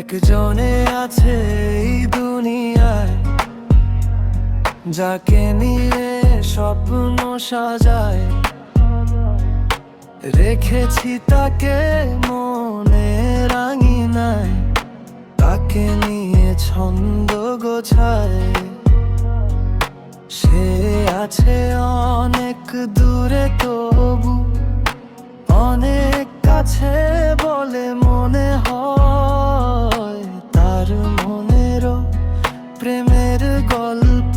একজনে আছে এই দুনিয়ায়, যাকে নিয়ে স্বপ্ন সাজায়। রেখেছি তাকে মনে রাঙিনায়, তাকে নিয়ে ছন্দ গোছায়। সে আছে অনেক দূরে তবু অনেক কাছে বলে মনে হয়। তার মনেরও প্রেমের গল্প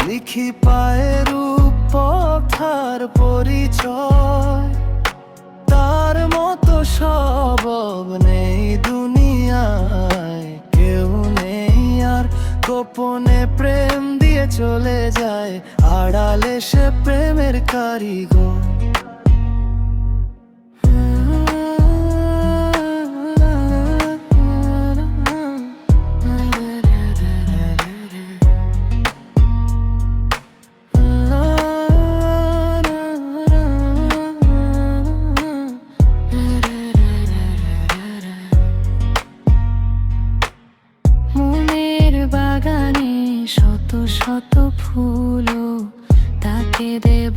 লিখি পায়ের উপর পরিচয়। তার মতো স্বভাব নেই দুনিয়ায়, কেউ নেই আর গোপনে প্রেম দিয়ে চলে যায়। আড়ালে সে প্রেমের কারিগর। শত শত ফুল তাকে দেব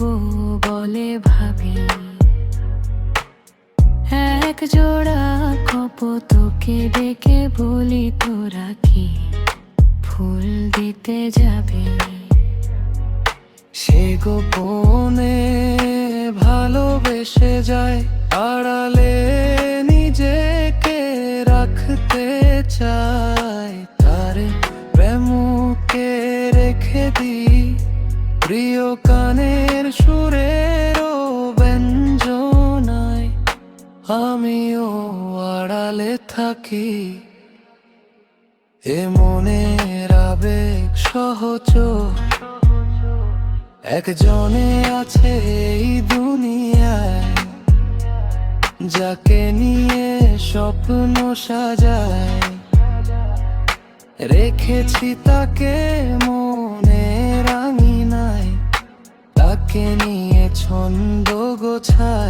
বলে ভাবি, এক জোড়া কপোতকে ডেকে বলি তোরা কি ফুল দিতে যাবি। সে গোপনে ভালোবেসে যায়, আড়ালে নিজেকে রাখতে চায়। তার প্রেমকে রেখে দিই প্রিয় কানের সুরেরও ব্যঞ্জনায়। আমিও আড়ালে থাকি, এ মনের আবেগ সহচর। একজনে আছে এই দুনিয়ায়, যাকে নিয়ে স্বপ্ন সাজায়। রেখেছি তাকে মনে রাঙিনায়, তাকে নিয়ে ছন্দ গোছায়।